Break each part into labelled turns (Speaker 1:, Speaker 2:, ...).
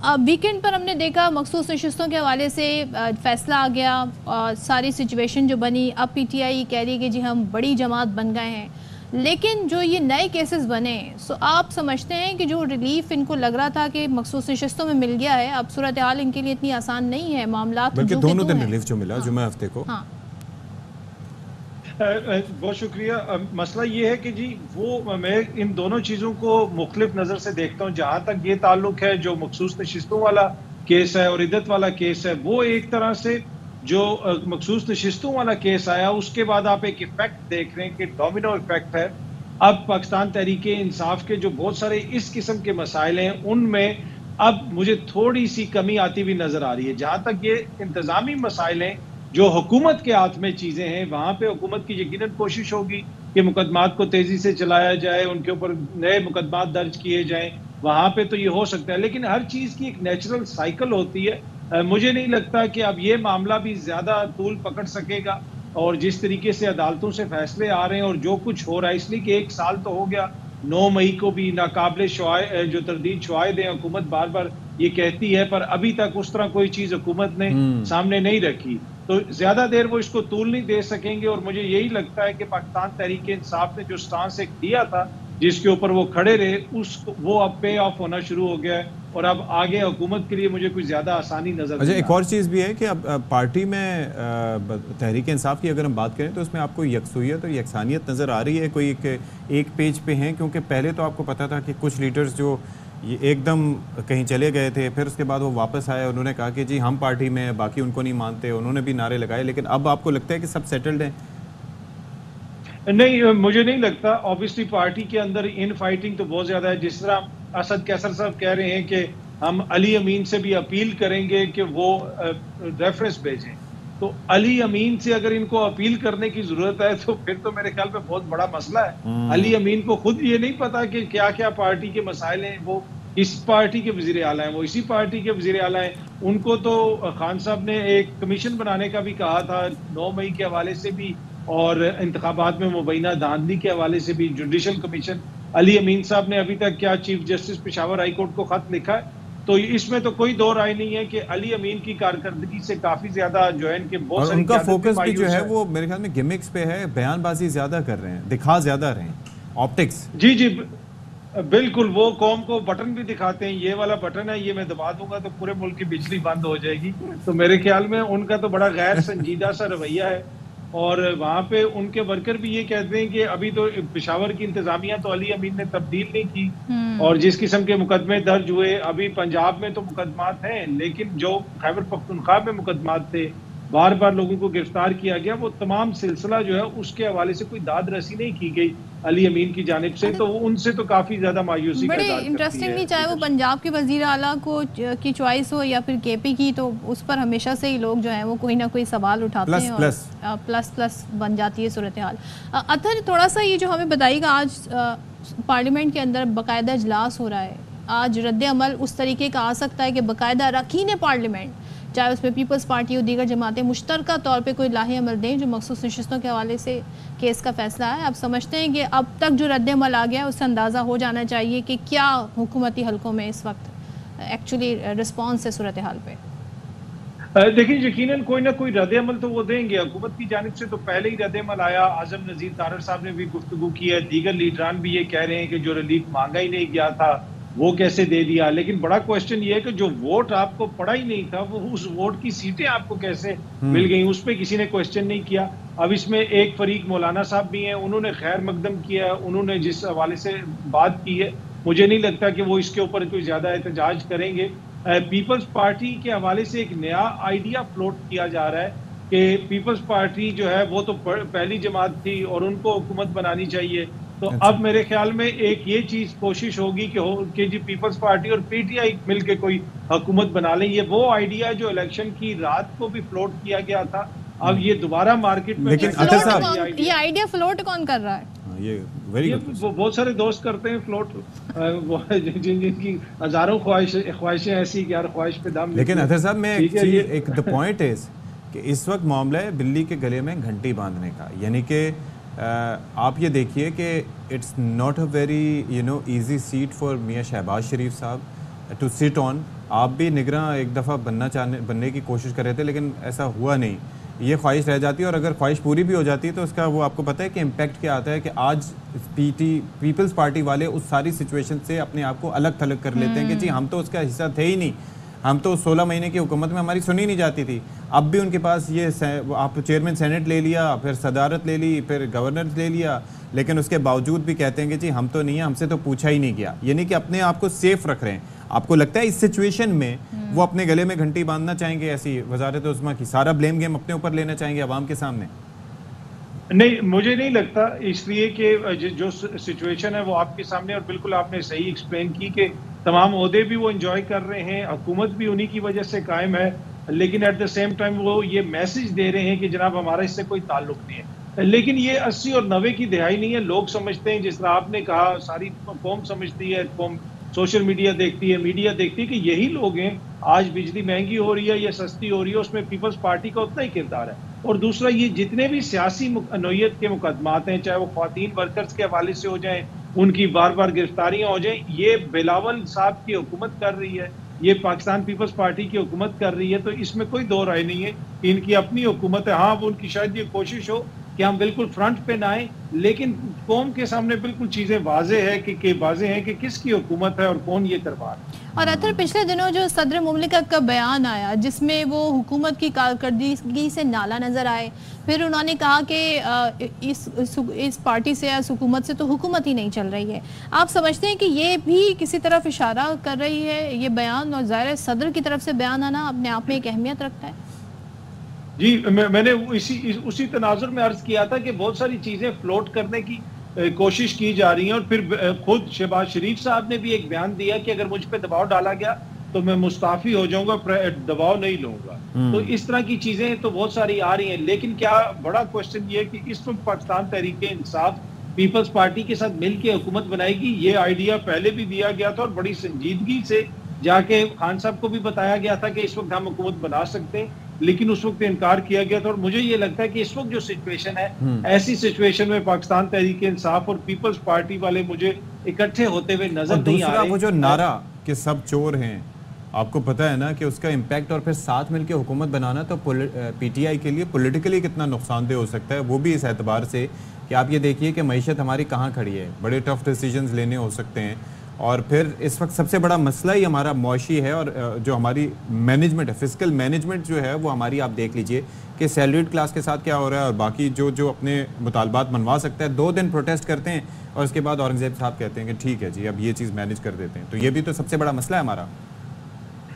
Speaker 1: Weekend पर हमने देखा मखसूस नशिस्तों के हवाले से फैसला आ गया, सारी सिचुएशन जो बनी, अब पीटीआई कह रही है कि जी हम बड़ी जमात बन गए हैं, लेकिन जो ये नए केसेस बने, सो आप समझते हैं कि जो रिलीफ इनको लग रहा था कि मखसूस नशिस्तों में मिल गया है, अब सूरत हाल इनके लिए इतनी आसान नहीं है, मामला
Speaker 2: बल्कि दोनों दिन रिलीफ जो मिला जुम्मे हफ्ते को।
Speaker 1: हाँ
Speaker 3: बहुत शुक्रिया। मसला ये है कि जी वो मैं इन दोनों चीज़ों को मुख्तलिफ नज़र से देखता हूँ। जहाँ तक ये ताल्लुक है जो मखसूस नशिस्तों वाला केस है और इद्दत वाला केस है, वो एक तरह से जो मखसूस नशिस्तों वाला केस आया उसके बाद आप एक इफेक्ट देख रहे हैं कि डोमिनो इफेक्ट है। अब पाकिस्तान तहरीक इंसाफ के जो बहुत सारे इस किस्म के मसाइल हैं उनमें अब मुझे थोड़ी सी कमी आती हुई नजर आ रही है। जहाँ तक ये इंतजामी मसाइल हैं जो हुकूमत के हाथ में चीजें हैं, वहां पे हुकूमत की यकीनन कोशिश होगी कि मुकदमात को तेजी से चलाया जाए, उनके ऊपर नए मुकदमात दर्ज किए जाएं। वहां पे तो ये हो सकता है, लेकिन हर चीज की एक नेचुरल साइकिल होती है। मुझे नहीं लगता कि अब ये मामला भी ज्यादा तूल पकड़ सकेगा। और जिस तरीके से अदालतों से फैसले आ रहे हैं और जो कुछ हो रहा है, इसलिए कि 1 साल तो हो गया, 9 मई को भी नाकाबिल जो तरदीद शवाहिद हैं, हुकूमत बार बार ये कहती है, पर अभी तक उस तरह कोई चीज हुकूमत ने सामने नहीं रखी, तो ज्यादा देर वो इसको तूल नहीं दे सकेंगे। और मुझे यही लगता है कि पाकिस्तान तहरीक इंसाफ ने जो स्टांस एक दिया था, जिसके ऊपर वो खड़े रहे, वो अब पे ऑफ होना शुरू हो गया है और अब आगे हुकूमत के लिए मुझे कुछ ज्यादा आसानी नजर।
Speaker 2: अच्छा, एक और चीज़ भी है कि अब पार्टी में तहरीक इंसाफ की अगर हम बात करें तो उसमें आपको यकसुयत और यकसानियत नज़र आ रही है? कोई एक पेज पे हैं? क्योंकि पहले तो आपको पता था कि कुछ लीडर्स जो ये एकदम कहीं चले गए थे, फिर उसके बाद वो वापस आए, उन्होंने कहा कि जी हम पार्टी में हैं, बाकी उनको नहीं मानते, उन्होंने भी नारे लगाए, लेकिन अब आपको लगता है कि सब सेटल्ड हैं?
Speaker 3: नहीं, मुझे नहीं लगता। ऑब्वियसली पार्टी के अंदर इन फाइटिंग तो बहुत ज्यादा है। जिस तरह असद कैसर साहब कह रहे हैं कि हम अली अमीन से भी अपील करेंगे कि वो रेफरेंस भेजें, तो अली अमीन से अगर इनको अपील करने की जरूरत है तो फिर तो मेरे ख्याल में बहुत बड़ा मसला है। अली अमीन को खुद ये नहीं पता कि क्या क्या पार्टी के मसाइल हैं। वो इस पार्टी के वजीर आला हैं, वो इसी पार्टी के वजीर आला हैं। उनको तो खान साहब ने एक कमीशन बनाने का भी कहा था 9 मई के हवाले से भी, और इंतखाबात में मुबैना धांधली के हवाले से भी जुडिशल कमीशन। अली अमीन साहब ने अभी तक क्या chief justice Peshawar high court को खत लिखा है? तो इसमें तो कोई दो राय नहीं है कि अली अमीन की कारकर्दगी से काफी ज्यादा जो है इनके बहुत सारी
Speaker 2: उनका फोकस भी जो है वो मेरे ख्याल में गिमिक्स पे है, बयानबाजी ज्यादा कर रहे हैं, दिखा ज्यादा रहे हैं, ऑप्टिक्स।
Speaker 3: जी जी बिल्कुल। वो कौम को बटन भी दिखाते हैं, ये वाला बटन है, ये मैं दबा दूंगा तो पूरे मुल्क की बिजली बंद हो जाएगी। तो मेरे ख्याल में उनका तो बड़ा गैर संजीदा सा रवैया है। और वहां पे उनके वर्कर भी ये कहते हैं कि अभी तो पेशावर की इंतजामिया तो अली अमीन ने तब्दील नहीं की, और जिस किस्म के मुकदमे दर्ज हुए, अभी पंजाब में तो मुकदमात हैं, लेकिन जो खैबर पख्तूनख्वा में मुकदमात थे, बार बार लोगों को गिरफ्तार किया गया, वो तमाम सिलसिला जो है उसके हवाले से कोई दाद रसी नहीं की गई अली अमीन की जानिब से। तो उनसे तो काफी ज्यादा मायूसी
Speaker 1: बड़े इंटरेस्टिंगली, चाहे वो पंजाब के वजीर आला को की चॉइस हो या फिर केपी की, तो उस पर हमेशा से ही लोग जो हैं वो कोई ना कोई सवाल उठाते हैं और प्लस बन जाती है सूरत हाल। अतर थोड़ा सा ये जो हमें बताइएगा, आज पार्लियामेंट के अंदर बाकायदा इजलास हो रहा है, आज रद्द अमल उस तरीके का आ सकता है कि बाकायदा अरकान पार्लियामेंट, चाहे उसमें पीपल्स पार्टी और दीगर जमातें मुश्तरका तौर पे कोई लाहे अमल दें जो मखसूस नशिस्तों के हवाले से केस का फैसला है। आप समझते हैं कि अब तक जो रद्द अमल आ गया उससे अंदाज़ा हो जाना चाहिए कि क्या हुकूमती हलकों में इस वक्त एक्चुअली रिस्पॉन्स है सूरत हाल पे?
Speaker 3: देखिए, यकीनन कोई ना कोई रद्द अमल तो वो देंगे। हुकूमत की जानिब से तो पहले ही रद्द अमल आया। आजम नज़ीर तारड़ साहब ने भी गुफ्तगू की है, दीगर लीडरान भी ये कह रहे हैं कि जो रिलीफ मांगा ही नहीं गया था वो कैसे दे दिया। लेकिन बड़ा क्वेश्चन ये है कि जो वोट आपको पड़ा ही नहीं था, वो उस वोट की सीटें आपको कैसे मिल गई, उस पर किसी ने क्वेश्चन नहीं किया। अब इसमें एक फरीक मौलाना साहब भी हैं, उन्होंने खैर मकदम किया है, उन्होंने जिस हवाले से बात की है, मुझे नहीं लगता कि वो इसके ऊपर कोई ज्यादा एहतजाज करेंगे। पीपल्स पार्टी के हवाले से एक नया आइडिया फ्लोट किया जा रहा है कि पीपल्स पार्टी जो है वो तो पहली जमात थी और उनको हुकूमत बनानी चाहिए। तो अब मेरे ख्याल में एक ये चीज कोशिश होगी कि जी पीपल्स पार्टी और पीटीआई मिलके कोई हुकूमत बना लें। ये वो आइडिया जो इलेक्शन की रात को भी फ्लोट किया गया था, अब ये दोबारा मार्केट में।
Speaker 2: लेकिन
Speaker 1: ये आइडिया फ्लोट कौन कर रहा है?
Speaker 2: ये वेरी गुड।
Speaker 3: वो बहुत सारे दोस्त करते हैं फ्लोट, जिनकी हजारों ख्वाहिशें ऐसी कि यार ख्वाहिश पे दम।
Speaker 2: लेकिन अतर साहब मैं एक द पॉइंट इज कि इस वक्त मामला है बिल्ली के गले में घंटी बांधने का, यानी कि आप ये देखिए कि it's not a very easy seat for मियाँ शहबाज शरीफ साहब टू सिट ऑन। आप भी निगरान एक दफ़ा बनने की कोशिश कर रहे थे, लेकिन ऐसा हुआ नहीं। ये ख्वाहिश रह जाती है, और अगर ख्वाहिश पूरी भी हो जाती है तो उसका वो आपको पता है कि इम्पैक्ट क्या आता है कि आज पीपल्स पार्टी वाले उस सारी सिचुएशन से अपने आप को अलग थलग कर लेते हैं कि जी हम तो उसका हिस्सा थे ही नहीं, हम तो 16 महीने की हुकूमत में हमारी सुनी नहीं जाती थी। अब भी उनके पास ये आप चेयरमैन सेनेट ले लिया, फिर सदारत ले ली, फिर गवर्नर ले लिया, लेकिन उसके बावजूद भी कहते हैं कि जी हम तो नहीं है, हमसे तो पूछा ही नहीं गया। यानी कि अपने आप को सेफ रख रहे हैं। आपको लगता है इस सिचुएशन में वो अपने गले में घंटी बांधना चाहेंगे ऐसी वजारत उस्मा की, सारा ब्लेम गेम अपने ऊपर लेना चाहेंगे अवाम के सामने?
Speaker 3: नहीं, मुझे नहीं लगता, इसलिए कि जो सिचुएशन है वो आपके सामने, और बिल्कुल आपने सही एक्सप्लेन की कि तमाम ओहदे भी वो एंजॉय कर रहे हैं, हुकूमत भी उन्हीं की वजह से कायम है, लेकिन एट द सेम टाइम वो ये मैसेज दे रहे हैं कि जनाब हमारा इससे कोई ताल्लुक नहीं है। लेकिन ये 80 और 90 की दिहाई नहीं है। लोग समझते हैं, जिस तरह आपने कहा, सारी कौम समझती है, कौम सोशल मीडिया देखती है, मीडिया देखती है कि यही लोग हैं। आज बिजली महंगी हो रही है या सस्ती हो रही है, उसमें पीपल्स पार्टी का उतना ही किरदार है। और दूसरा, ये जितने भी सियासी नोयत के मुकदमात हैं, चाहे वो ख्वातीन वर्कर्स के हवाले से हो जाएं, उनकी बार बार गिरफ्तारियां हो जाएं, ये बिलावल साहब की हुकूमत कर रही है, ये पाकिस्तान पीपल्स पार्टी की हुकूमत कर रही है। तो इसमें कोई दो राय नहीं है कि इनकी अपनी हुकूमत है। हाँ, वो उनकी शायद ये कोशिश हो कि हम बिल्कुल फ्रंट पे ना आए, लेकिन कौम के सामने बिल्कुल चीजें वाज़ेह है कि वाज़ेह है कि किसकी हुकूमत है और कौन ये करवा रहा है।
Speaker 1: और अतर पिछले दिनों जो सदर मुमलिकत का बयान आया, जिसमें वो हुकूमत की कारकर्दगी से नाला नजर आए, फिर उन्होंने कहा कि इस पार्टी से या इस हुकूमत से तो हुकूमत ही नहीं चल रही है। आप समझते हैं कि ये भी किसी तरफ इशारा कर रही है ये बयान, और ज़ाहिर सदर की तरफ से बयान आना अपने आप में एक अहमियत रखता है?
Speaker 3: जी, मैंने उसी तनाजुर में अर्ज किया था कि बहुत सारी चीजें फ्लोट करने की कोशिश की जा रही हैं, और फिर खुद शहबाज शरीफ साहब ने भी एक बयान दिया कि अगर मुझ पे दबाव डाला गया तो मैं मुस्ताफी हो जाऊंगा, दबाव नहीं लूंगा। तो इस तरह की चीजें तो बहुत सारी आ रही हैं, लेकिन क्या बड़ा क्वेश्चन ये है कि इस वक्त पाकिस्तान तहरीक इंसाफ पीपल्स पार्टी के साथ मिलकर हुकूमत बनाएगी। ये आइडिया पहले भी दिया गया था और बड़ी संजीदगी से जाके खान साहब को भी बताया गया था कि इस वक्त हम हुकूमत बना सकते हैं, लेकिन उस वक्त इनकार किया गया था। और मुझे ये लगता है कि इस वक्त जो सिचुएशन है, ऐसी सिचुएशन में पाकिस्तान तहरीक इंसाफ और पीपल्स पार्टी वाले मुझे इकट्ठे होते हुए नजर नहीं आ रहे।
Speaker 2: वो जो नारा कि सब चोर हैं, आपको पता है ना कि उसका इम्पैक्ट, और फिर साथ मिलकर हुकूमत बनाना तो पीटीआई के लिए पॉलिटिकली कितना नुकसानदेह हो सकता है, वो भी इस एतबार से कि आप ये देखिए कि मईशत हमारी कहाँ खड़ी है, बड़े टफ डिसीजंस लेने हो सकते हैं। और फिर इस वक्त सबसे बड़ा मसला ही हमारा मुआशी है, और जो हमारी मैनेजमेंट है, फिजिकल मैनेजमेंट जो है वो हमारी, आप देख लीजिए कि सैलरीड क्लास के साथ क्या हो रहा है, और बाकी जो अपने मुतालबात मनवा सकता है 2 दिन प्रोटेस्ट करते हैं, और उसके बाद औरंगजेब साहब कहते हैं कि ठीक है जी अब ये चीज़ मैनेज कर देते हैं। तो ये भी तो सबसे बड़ा मसला है हमारा।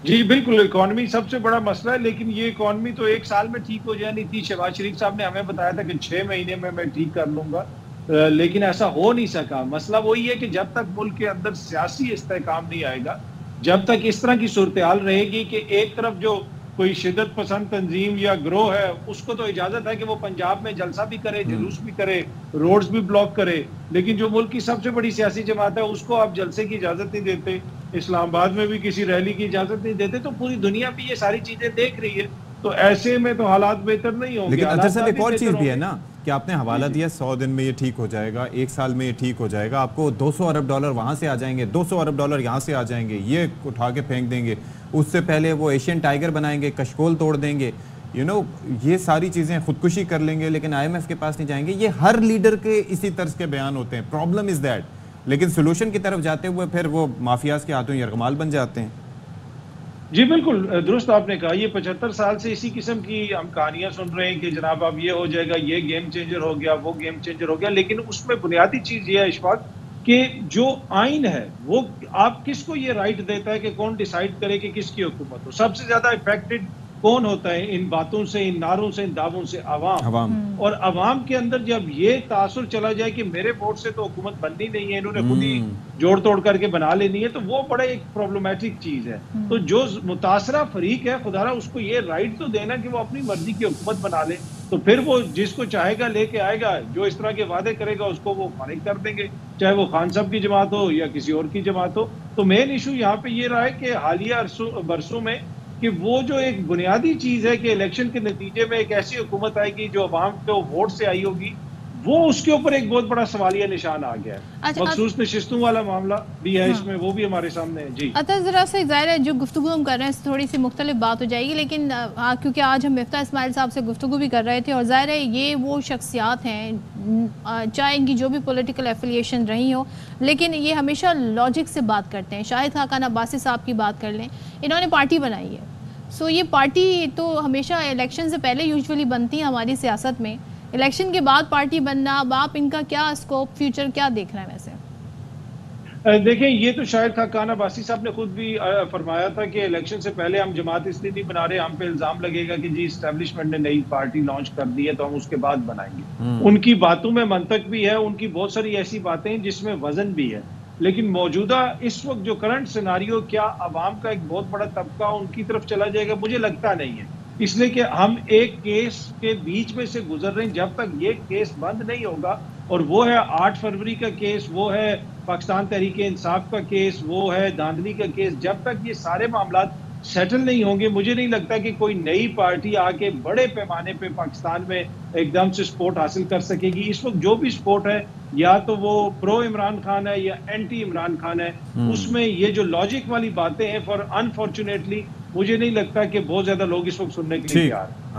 Speaker 3: जी बिल्कुल, इकॉनमी सबसे बड़ा मसला है, लेकिन ये इकॉनमी तो 1 साल में ठीक हो जानी थी। शहबाज शरीफ साहब ने हमें बताया था कि 6 महीने में मैं ठीक कर लूंगा, लेकिन ऐसा हो नहीं सका। मसला वही है कि जब तक मुल्क के अंदर सियासी इस्तेहकाम नहीं आएगा, जब तक इस तरह की सूरत हाल रहेगी कि एक तरफ जो कोई शिद्दत पसंद तंजीम या ग्रोह है, उसको तो इजाजत है कि वो पंजाब में जलसा भी करे, जुलूस भी करे, रोड्स भी ब्लॉक करे, लेकिन जो मुल्क की सबसे बड़ी सियासी जमात है उसको आप जलसे की इजाजत नहीं देते, इस्लामाबाद में भी किसी रैली की इजाजत नहीं देते। तो पूरी दुनिया भी ये सारी चीजें देख रही है, तो ऐसे में तो हालात बेहतर नहीं होंगे।
Speaker 2: लेकिन अच्छा साहब, एक और चीज भी है ना कि आपने हवाला दिया 100 दिन में ये ठीक हो जाएगा, 1 साल में ये ठीक हो जाएगा, आपको 200 अरब डॉलर वहां से आ जाएंगे, 200 अरब डॉलर यहाँ से आ जाएंगे, ये उठा के फेंक देंगे, उससे पहले वो एशियन टाइगर बनाएंगे, कशकोल तोड़ देंगे, ये सारी चीज़ें, खुदकुशी कर लेंगे, लेकिन IMF के पास नहीं जाएंगे। ये हर लीडर के इसी तर्ज के बयान होते हैं। प्रॉब्लम इज़ दैट, लेकिन सोल्यूशन की तरफ जाते हुए फिर वो माफियाज के हाथों यरगमाल बन जाते हैं।
Speaker 3: जी बिल्कुल दुरुस्त आपने कहा। ये 75 साल से इसी किस्म की हम कहानियां सुन रहे हैं कि जनाब अब ये हो जाएगा, ये गेम चेंजर हो गया, वो गेम चेंजर हो गया, लेकिन उसमें बुनियादी चीज ये है इशफाक कि जो आइन है वो आप किसको ये राइट देता है कि कौन डिसाइड करे कि किसकी हुकूमत हो। सबसे ज्यादा इफेक्टेड कौन होता है इन बातों से, इन नारों से, इन दावों से? अवाम। और अवाम के अंदर जब ये तासुर चला जाए कि मेरे वोट से तो हुकूमत बननी नहीं है, इन्होंने खुद ही जोड़ तोड़ करके बना लेनी है, तो वो बड़ा एक प्रॉब्लमैटिक चीज है। तो जो मुतासरा फरीक है, खुदारा उसको ये राइट तो देना कि वो अपनी मर्जी की हुकूमत बना ले, तो फिर वो जिसको चाहेगा लेके आएगा, जो इस तरह के वादे करेगा उसको वो फारिग कर देंगे, चाहे वो खान साहब की जमात हो या किसी और की जमात हो। तो मेन इशू यहाँ पे ये रहा है कि हालिया बरसों में कि वो जो एक बुनियादी चीज है कि इलेक्शन के नतीजे में एक ऐसी हुकूमत आएगी जो अवाम को वोट से आई होगी, वो उसके ऊपर एक बहुत बड़ा सवालिया निशान आ गया है।
Speaker 1: अच्छा,
Speaker 3: मखसूस नशिस्तों वाला मामला भी है इसमें, वो भी हमारे सामने है जी।
Speaker 1: अतः ज़रा से ज़ाहिर है जो गुफ्तगू हम कर रहे हैं थोड़ी सी मुख्तलिफ बात हो जाएगी, लेकिन क्योंकि आज हम मिफ्ता इस्माइल साहब से गुफ्तगू भी कर रहे थे और ज़ाहिर है ये वो शख्सियात हैं चाहे इनकी जो भी पॉलिटिकल एफिलिएशन रही हो, लेकिन ये हमेशा लॉजिक से बात करते हैं। शाहिद खाकान अब्बासी साहब की बात कर लें, इन्होंने पार्टी बनाई है, सो ये पार्टी तो हमेशा इलेक्शन से पहले यूजुअली बनती है हमारी सियासत में, इलेक्शन के बाद पार्टी बनना, अब आप इनका क्या स्कोप फ्यूचर क्या देख रहे हैं वैसे?
Speaker 3: देखें, ये तो शायद खाकान अब्बासी साहब ने खुद भी फरमाया था कि इलेक्शन से पहले हम जमात इसलिए नहीं बना रहे, हम पे इल्जाम लगेगा कि जी इस्टेब्लिशमेंट ने नई पार्टी लॉन्च कर दी है तो हम उसके बाद बनाएंगे। उनकी बातों में मंतक भी है, उनकी बहुत सारी ऐसी बातें हैं जिसमें वजन भी है, लेकिन मौजूदा इस वक्त जो करंट सिनारियो, क्या अवाम का एक बहुत बड़ा तबका उनकी तरफ चला जाएगा? मुझे लगता नहीं है, इसलिए कि हम एक केस के बीच में से गुजर रहे हैं। जब तक ये केस बंद नहीं होगा, और वो है 8 फरवरी का केस, वो है पाकिस्तान तहरीक इंसाफ का केस, वो है धांधली का केस, जब तक ये सारे मामला सेटल नहीं होंगे, मुझे नहीं लगता कि कोई नई पार्टी आके बड़े पैमाने पे पाकिस्तान में एकदम से सपोर्ट हासिल कर सकेगी। इस वक्त जो भी सपोर्ट है, या तो वो प्रो इमरान खान है या एंटी इमरान खान है, उसमें ये जो लॉजिक वाली बातें हैं, फॉर अनफॉर्चुनेटली मुझे नहीं लगता कि बहुत ज्यादा लोग इस वक्त सुनने के लिए तैयार हैं।